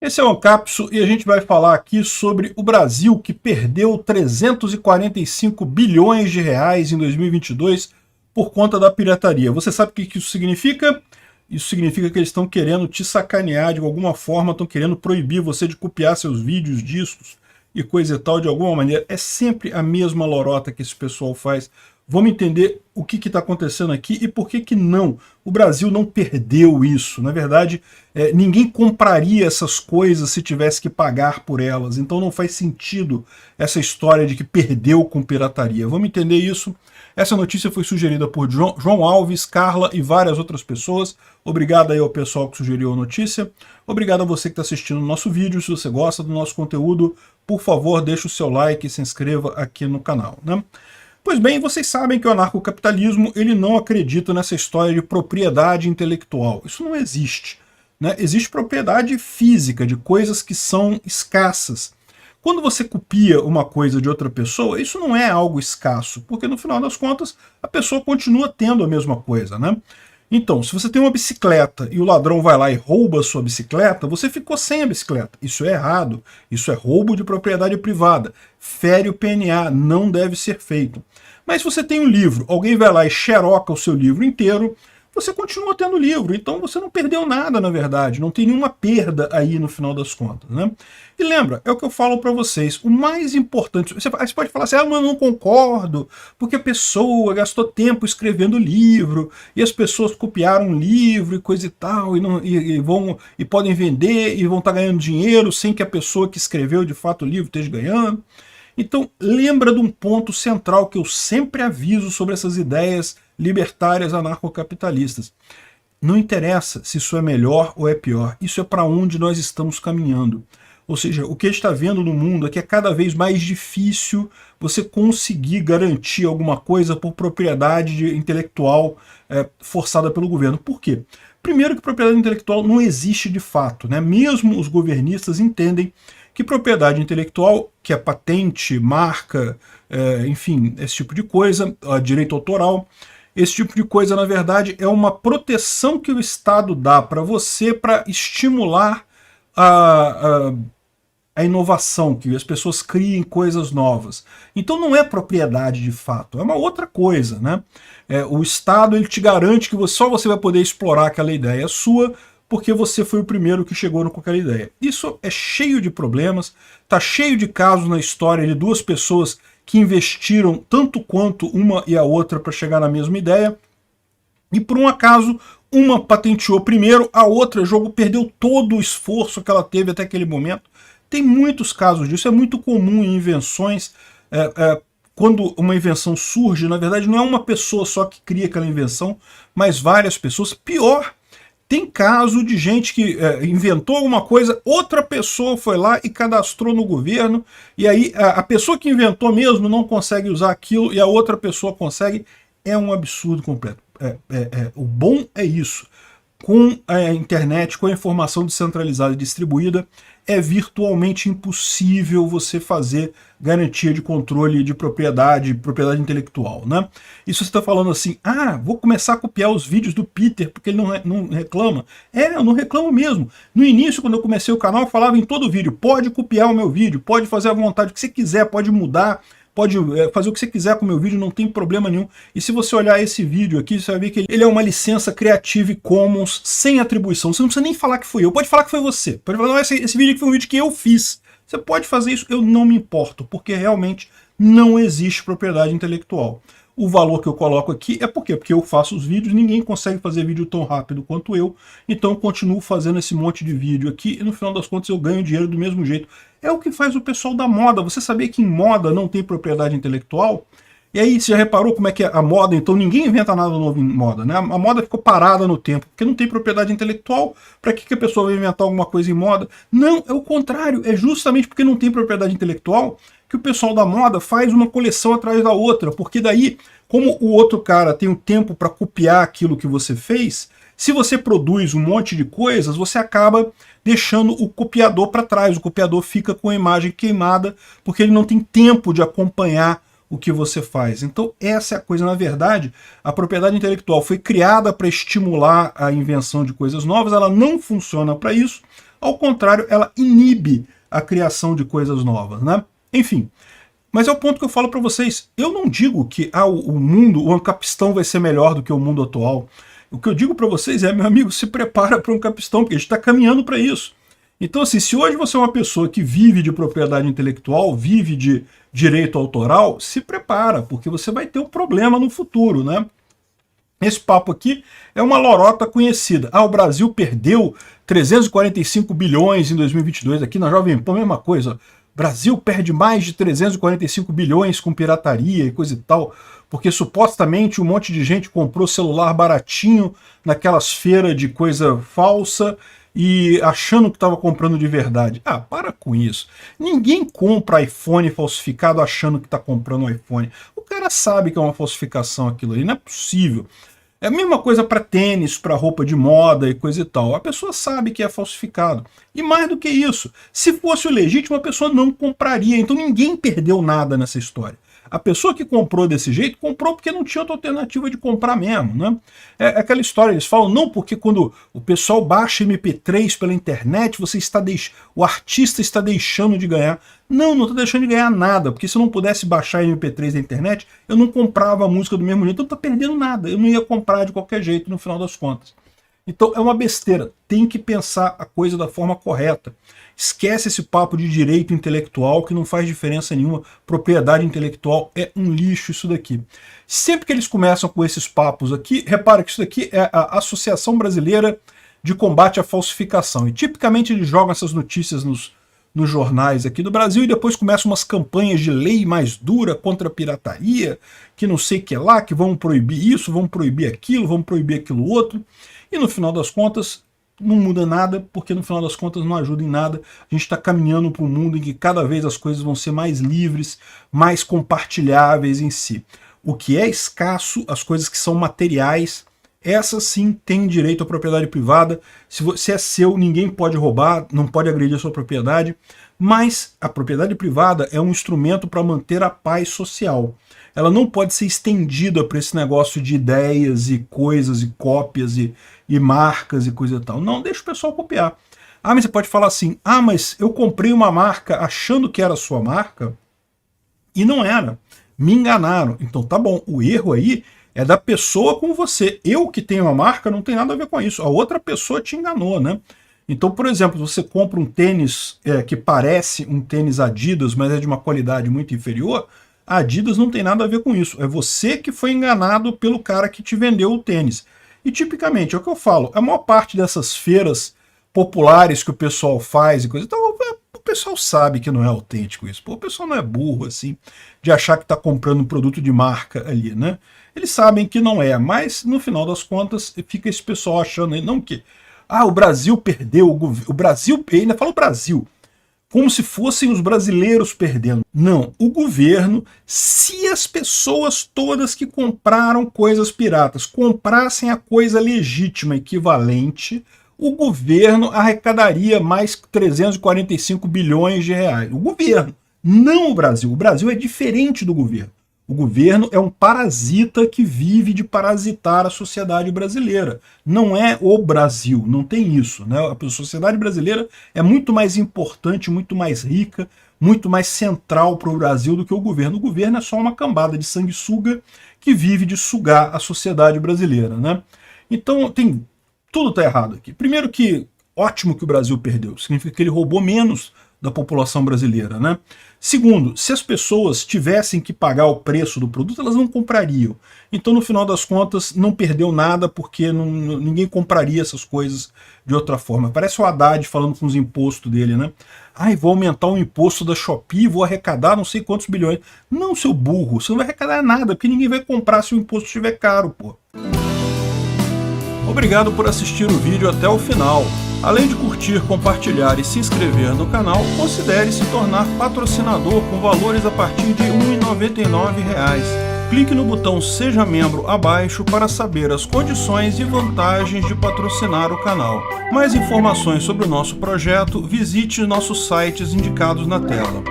Esse é o Ancapso e a gente vai falar aqui sobre o Brasil que perdeu 345 bilhões de reais em 2022 por conta da pirataria. Você sabe o que isso significa? Isso significa que eles estão querendo te sacanear de alguma forma, estão querendo proibir você de copiar seus vídeos, discos e coisa e tal de alguma maneira. É sempre a mesma lorota que esse pessoal faz. Vamos entender o que está acontecendo aqui e por que não. O Brasil não perdeu isso. Na verdade, ninguém compraria essas coisas se tivesse que pagar por elas. Então não faz sentido essa história de que perdeu com pirataria. Vamos entender isso. Essa notícia foi sugerida por João Alves, Carla e várias outras pessoas. Obrigado aí ao pessoal que sugeriu a notícia. Obrigado a você que está assistindo o nosso vídeo. Se você gosta do nosso conteúdo, por favor, deixe o seu like e se inscreva aqui no canal, né? Pois bem, vocês sabem que o anarcocapitalismo ele não acredita nessa história de propriedade intelectual. Isso não existe, né? Existe propriedade física de coisas que são escassas. Quando você copia uma coisa de outra pessoa, isso não é algo escasso, porque no final das contas a pessoa continua tendo a mesma coisa, né? Então, se você tem uma bicicleta e o ladrão vai lá e rouba a sua bicicleta, você ficou sem a bicicleta. Isso é errado. Isso é roubo de propriedade privada. Fere o PNA, não deve ser feito. Mas se você tem um livro, alguém vai lá e xeroca o seu livro inteiro, você continua tendo livro, então você não perdeu nada, na verdade, não tem nenhuma perda aí no final das contas, né? E lembra, é o que eu falo para vocês, o mais importante, você pode falar assim, mas eu não concordo, porque a pessoa gastou tempo escrevendo livro, e as pessoas copiaram um livro e coisa e tal, e podem vender e vão estar ganhando dinheiro sem que a pessoa que escreveu de fato o livro esteja ganhando. Então, lembra de um ponto central que eu sempre aviso sobre essas ideias libertárias anarcocapitalistas. Não interessa se isso é melhor ou é pior, isso é para onde nós estamos caminhando. Ou seja, o que a gente está vendo no mundo é que é cada vez mais difícil você conseguir garantir alguma coisa por propriedade intelectual forçada pelo governo. Por quê? Primeiro que propriedade intelectual não existe de fato, né? Mesmo os governistas entendem que propriedade intelectual, que é patente, marca, enfim, esse tipo de coisa, direito autoral, esse tipo de coisa, na verdade, é uma proteção que o Estado dá para você para estimular a inovação, que as pessoas criem coisas novas. Então não é propriedade de fato, é uma outra coisa, né? O Estado ele te garante que só você vai poder explorar aquela ideia sua, porque você foi o primeiro que chegou com aquela ideia. Isso é cheio de problemas, está cheio de casos na história de duas pessoas que investiram tanto quanto uma e a outra para chegar na mesma ideia, e por um acaso uma patenteou primeiro, a outra perdeu todo o esforço que ela teve até aquele momento. Tem muitos casos disso, é muito comum em invenções, quando uma invenção surge, na verdade não é uma pessoa só que cria aquela invenção, mas várias pessoas. Pior, tem caso de gente que inventou alguma coisa, outra pessoa foi lá e cadastrou no governo, e aí a pessoa que inventou mesmo não consegue usar aquilo e a outra pessoa consegue. É um absurdo completo. O bom é isso. Com a internet, com a informação descentralizada e distribuída, é virtualmente impossível você fazer garantia de controle de propriedade intelectual, né? E se você está falando assim, vou começar a copiar os vídeos do Peter porque ele não reclama. Eu não reclamo mesmo. No início, quando eu comecei o canal, eu falava em todo vídeo, pode copiar o meu vídeo, pode fazer à vontade o que você quiser, pode mudar, pode fazer o que você quiser com o meu vídeo, não tem problema nenhum. E se você olhar esse vídeo aqui, você vai ver que ele é uma licença Creative Commons sem atribuição. Você não precisa nem falar que foi eu, pode falar que foi você. Pode falar, não, esse vídeo aqui foi um vídeo que eu fiz. Você pode fazer isso, eu não me importo, porque realmente não existe propriedade intelectual. O valor que eu coloco aqui é por quê? Porque eu faço os vídeos, ninguém consegue fazer vídeo tão rápido quanto eu, então eu continuo fazendo esse monte de vídeo aqui e no final das contas eu ganho dinheiro do mesmo jeito. É o que faz o pessoal da moda. Você sabia que em moda não tem propriedade intelectual? E aí, você já reparou como é que é a moda? Então ninguém inventa nada novo em moda, né? A moda ficou parada no tempo, porque não tem propriedade intelectual. Para que a pessoa vai inventar alguma coisa em moda? Não, é o contrário. É justamente porque não tem propriedade intelectual que o pessoal da moda faz uma coleção atrás da outra, porque daí, como o outro cara tem o tempo para copiar aquilo que você fez, se você produz um monte de coisas, você acaba deixando o copiador para trás. O copiador fica com a imagem queimada, porque ele não tem tempo de acompanhar o que você faz. Então essa é a coisa. Na verdade, a propriedade intelectual foi criada para estimular a invenção de coisas novas, ela não funciona para isso, Ao contrário, ela inibe a criação de coisas novas, né? Enfim, mas é o ponto que eu falo para vocês. Eu não digo que o mundo, o Ancapistão vai ser melhor do que o mundo atual. O que eu digo para vocês é, meu amigo, se prepara para um Ancapistão, porque a gente está caminhando para isso. Então, assim, se hoje você é uma pessoa que vive de propriedade intelectual, vive de direito autoral, se prepara, porque você vai ter um problema no futuro, né? Esse papo aqui é uma lorota conhecida. O Brasil perdeu 345 bilhões em 2022. Aqui na Jovem Pan, mesma coisa. Brasil perde mais de 345 bilhões com pirataria e coisa e tal, porque supostamente um monte de gente comprou celular baratinho naquelas feiras de coisa falsa e achando que estava comprando de verdade. Para com isso. Ninguém compra iPhone falsificado achando que está comprando um iPhone. O cara sabe que é uma falsificação aquilo ali, não é possível. É a mesma coisa para tênis, para roupa de moda e coisa e tal. A pessoa sabe que é falsificado. E mais do que isso, se fosse o legítimo, a pessoa não compraria. Então ninguém perdeu nada nessa história. A pessoa que comprou desse jeito, comprou porque não tinha outra alternativa de comprar mesmo, né? É aquela história, eles falam, não, porque quando o pessoal baixa MP3 pela internet, o artista está deixando de ganhar. Não está deixando de ganhar nada, porque se eu não pudesse baixar MP3 da internet, eu não comprava a música do mesmo jeito, eu não estou perdendo nada, eu não ia comprar de qualquer jeito no final das contas. Então é uma besteira, tem que pensar a coisa da forma correta. Esquece esse papo de direito intelectual que não faz diferença nenhuma, propriedade intelectual é um lixo isso daqui. Sempre que eles começam com esses papos aqui, repara que isso daqui é a Associação Brasileira de Combate à Falsificação, e tipicamente eles jogam essas notícias nos jornais aqui do Brasil e depois começam umas campanhas de lei mais dura contra a pirataria, que não sei o que lá, que vão proibir isso, vão proibir aquilo outro, e no final das contas não muda nada, porque no final das contas não ajuda em nada. A gente está caminhando para um mundo em que cada vez as coisas vão ser mais livres, mais compartilháveis em si. O que é escasso, as coisas que são materiais, essas sim têm direito à propriedade privada. Se é seu, ninguém pode roubar, não pode agredir a sua propriedade, mas a propriedade privada é um instrumento para manter a paz social. Ela não pode ser estendida para esse negócio de ideias e coisas e cópias e marcas e coisa e tal. Não, deixa o pessoal copiar. Mas você pode falar assim, mas eu comprei uma marca achando que era sua marca e não era. Me enganaram. Então tá bom, o erro aí é da pessoa com você. Eu que tenho a marca não tem nada a ver com isso. A outra pessoa te enganou, né? Então, por exemplo, você compra um tênis que parece um tênis Adidas, mas é de uma qualidade muito inferior, a Adidas não tem nada a ver com isso. É você que foi enganado pelo cara que te vendeu o tênis. E tipicamente, é o que eu falo, a maior parte dessas feiras populares que o pessoal faz e coisa, então o pessoal sabe que não é autêntico isso. O pessoal não é burro assim, de achar que está comprando um produto de marca ali, né? Eles sabem que não é, mas no final das contas fica esse pessoal achando aí, não que o Brasil perdeu, o Brasil, ainda fala o Brasil, como se fossem os brasileiros perdendo. Não, o governo, se as pessoas todas que compraram coisas piratas comprassem a coisa legítima equivalente, o governo arrecadaria mais 345 bilhões de reais. O governo, não o Brasil. O Brasil é diferente do governo. O governo é um parasita que vive de parasitar a sociedade brasileira. Não é o Brasil, não tem isso, né? A sociedade brasileira é muito mais importante, muito mais rica, muito mais central para o Brasil do que o governo. O governo é só uma cambada de sanguessuga que vive de sugar a sociedade brasileira, né? Então tudo está errado aqui. Primeiro que ótimo que o Brasil perdeu, significa que ele roubou menos da população brasileira, né? Segundo, se as pessoas tivessem que pagar o preço do produto, elas não comprariam. Então, no final das contas, não perdeu nada, porque ninguém compraria essas coisas de outra forma. Parece o Haddad falando com os impostos dele, né? Vou aumentar o imposto da Shopee, vou arrecadar não sei quantos bilhões. Não, seu burro, você não vai arrecadar nada, porque ninguém vai comprar se o imposto estiver caro, pô. Obrigado por assistir o vídeo até o final. Além de curtir, compartilhar e se inscrever no canal, considere se tornar patrocinador com valores a partir de R$ 1,99. Clique no botão Seja Membro abaixo para saber as condições e vantagens de patrocinar o canal. Mais informações sobre o nosso projeto, visite nossos sites indicados na tela.